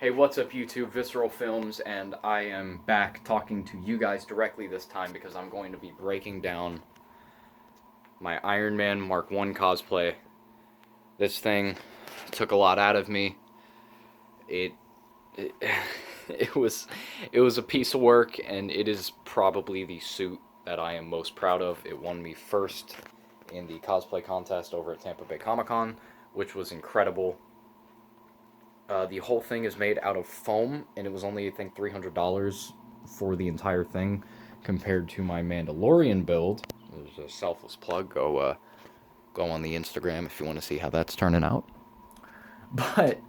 Hey, what's up YouTube, Visceral Films, and I am back talking to you guys directly this time because I'm going to be breaking down my Iron Man Mark 1 cosplay. This thing took a lot out of me. It it, it was a piece of work, and it is probably the suit that I am most proud of. It won me first in the cosplay contest over at Tampa Bay Comic-Con, which was incredible. The whole thing is made out of foam, and it was only, I think, $300 for the entire thing, compared to my Mandalorian build. There's a selfless plug. Go on the Instagram if you want to see how that's turning out. But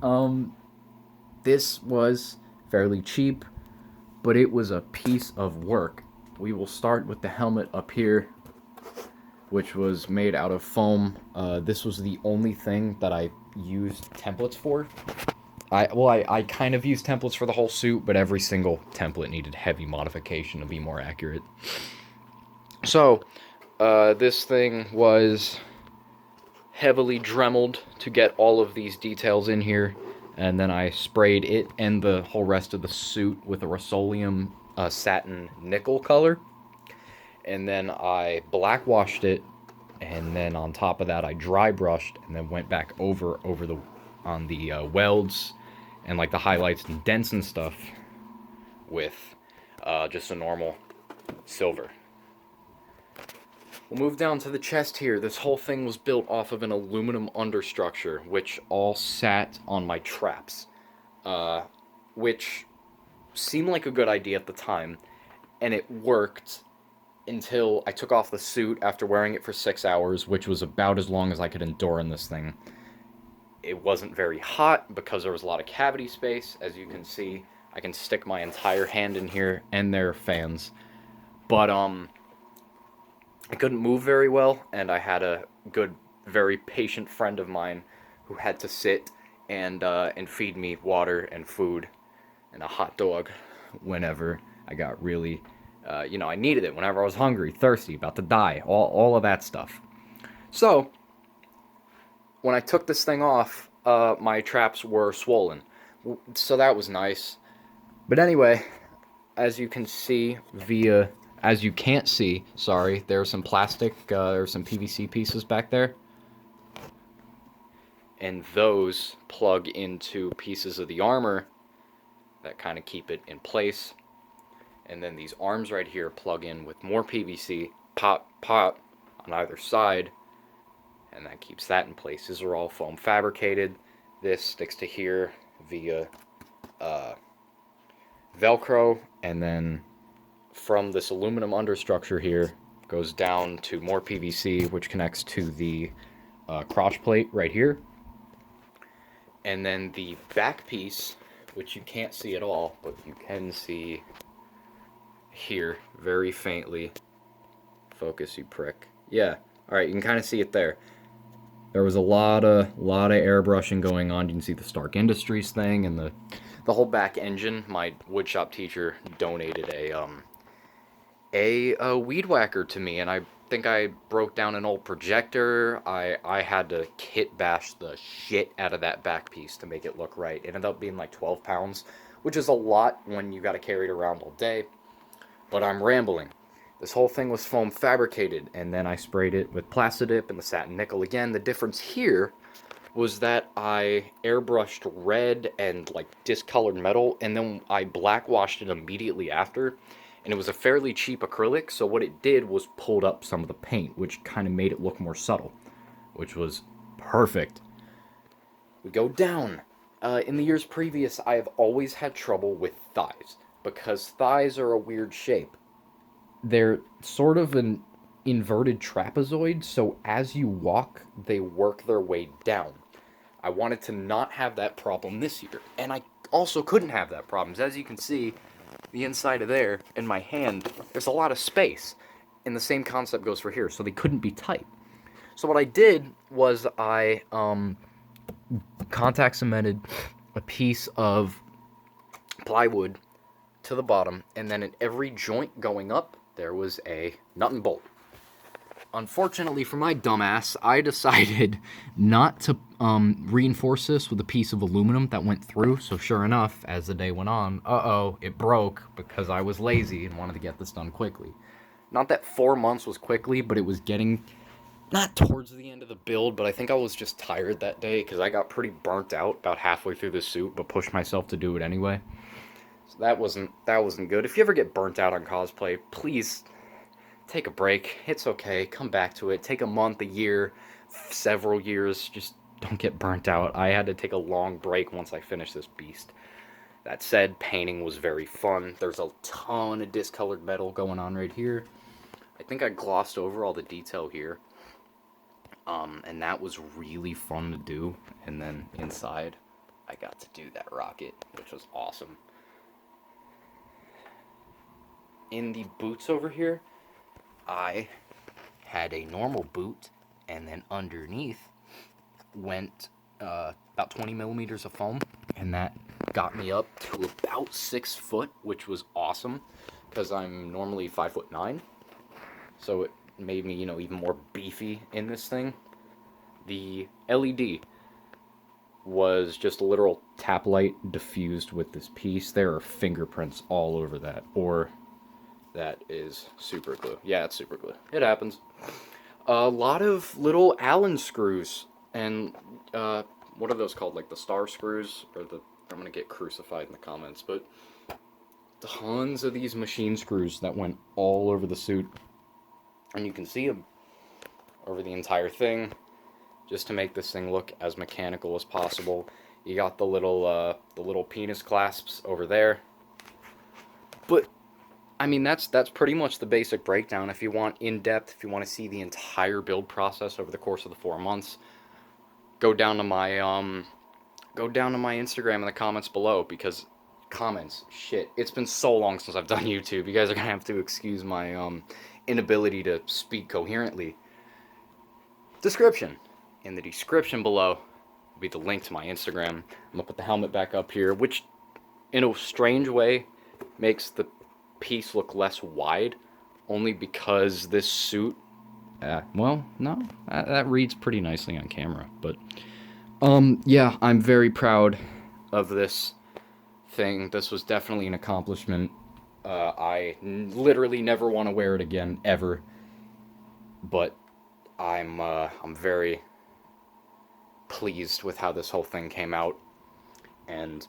this was fairly cheap, but it was a piece of work. We will start with the helmet up here, which was made out of foam. This was the only thing that I used templates for. I kind of used templates for the whole suit, but every single template needed heavy modification to be more accurate. So, this thing was heavily dremeled to get all of these details in here, and then I sprayed it and the whole rest of the suit with a Rust-Oleum satin nickel color, and then I blackwashed it, and then on top of that I dry brushed, and then went back over the welds and like the highlights and dents and stuff with just a normal silver. We'll move down to the chest here. This whole thing was built off of an aluminum understructure, which all sat on my traps, which seemed like a good idea at the time, and it worked until I took off the suit after wearing it for 6 hours, which was about as long as I could endure in this thing. It wasn't very hot because there was a lot of cavity space. As you can see, I can stick my entire hand in here, and there are fans. But I couldn't move very well, and I had a good, very patient friend of mine who had to sit and feed me water and food and a hot dog whenever I got really, I needed it whenever I was hungry, thirsty, about to die, all of that stuff. So when I took this thing off, my traps were swollen, so that was nice. But anyway, as you can see as you can't see, sorry, there's some plastic, there's some PVC pieces back there, and those plug into pieces of the armor that kind of keep it in place. And then these arms right here plug in with more PVC, pop on either side, and that keeps that in place. These are all foam fabricated. This sticks to here via Velcro, and then from this aluminum understructure here goes down to more PVC, which connects to the crotch plate right here. And then the back piece, which you can't see at all, but you can see here very faintly. Focus, you prick. Yeah, alright, you can kind of see it there. There was a lot of airbrushing going on. You can see the Stark Industries thing and the whole back engine. My woodshop teacher donated a weed whacker to me, and I think I broke down an old projector. I had to kit bash the shit out of that back piece to make it look right. It ended up being like 12 pounds, which is a lot when you got to carry it around all day. But I'm rambling. This whole thing was foam fabricated, and then I sprayed it with Plastidip and the satin nickel again. The difference here was that I airbrushed red and like discolored metal, and then I blackwashed it immediately after, and it was a fairly cheap acrylic, so what it did was pulled up some of the paint, which kind of made it look more subtle, which was perfect. We go down. In the years previous, I have always had trouble with thighs, because thighs are a weird shape. They're sort of an inverted trapezoid, so as you walk, they work their way down. I wanted to not have that problem this year, and I also couldn't have that problem. As you can see, the inside of there, in my hand, there's a lot of space, and the same concept goes for here, so they couldn't be tight. So what I did was I contact cemented a piece of plywood to the bottom, and then at every joint going up, there was a nut and bolt. unfortunately for my dumbass, I decided not to reinforce this with a piece of aluminum that went through. So sure enough, as the day went on, it broke because I was lazy and wanted to get this done quickly. Not that 4 months was quickly, but it was getting, not towards the end of the build, but I think I was just tired that day because I got pretty burnt out about halfway through the suit, but pushed myself to do it anyway. So that wasn't good. If you ever get burnt out on cosplay, please take a break. It's okay. Come back to it. Take a month, a year, several years. Just don't get burnt out. I had to take a long break once I finished this beast. That said, painting was very fun. There's a ton of discolored metal going on right here. I think I glossed over all the detail here. And that was really fun to do. And then inside, I got to do that rocket, which was awesome. In the boots over here, I had a normal boot, and then underneath went about 20 millimeters of foam, and that got me up to about 6 foot, which was awesome, because I'm normally 5'9", so it made me, even more beefy in this thing. The LED was just a literal tap light diffused with this piece. There are fingerprints all over that, or that is super glue. Yeah, it's super glue. It happens. A lot of little Allen screws, and what are those called? Like the star screws, or the... I'm gonna get crucified in the comments, but tons of these machine screws that went all over the suit, and you can see them over the entire thing, just to make this thing look as mechanical as possible. You got the little penis clasps over there, but I mean, that's pretty much the basic breakdown. If you want in-depth, if you want to see the entire build process over the course of the 4 months, go down to my Instagram in the comments below, because shit, it's been so long since I've done YouTube. You guys are gonna have to excuse my inability to speak coherently. In the description below will be the link to my Instagram. I'm gonna put the helmet back up here, which in a strange way makes the piece look less wide, only because this suit, well, no, that reads pretty nicely on camera, but yeah, I'm very proud of this thing. This was definitely an accomplishment. I literally never want to wear it again, ever, but I'm very pleased with how this whole thing came out. And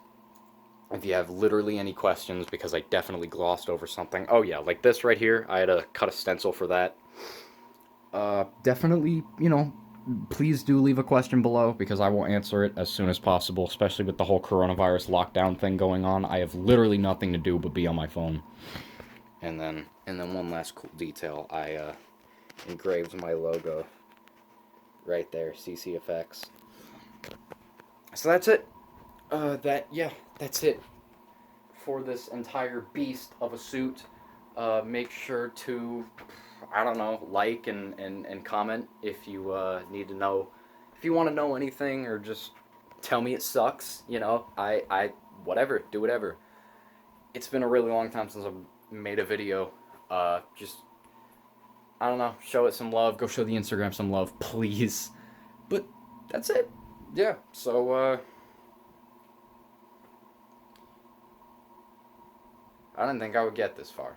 if you have literally any questions, because I definitely glossed over something. Oh yeah, like this right here, I had to cut a stencil for that. Definitely, please do leave a question below, because I will answer it as soon as possible, especially with the whole coronavirus lockdown thing going on. I have literally nothing to do but be on my phone. And then one last cool detail, I engraved my logo right there, CCFX. So that's it. That's it for this entire beast of a suit. Make sure to, I don't know, like and comment if you need to know, if you want to know anything, or just tell me it sucks. I whatever, do whatever. It's been a really long time since I've made a video. Just, I don't know, show it some love. Go show the Instagram some love, please. But that's it. Yeah, so I didn't think I would get this far.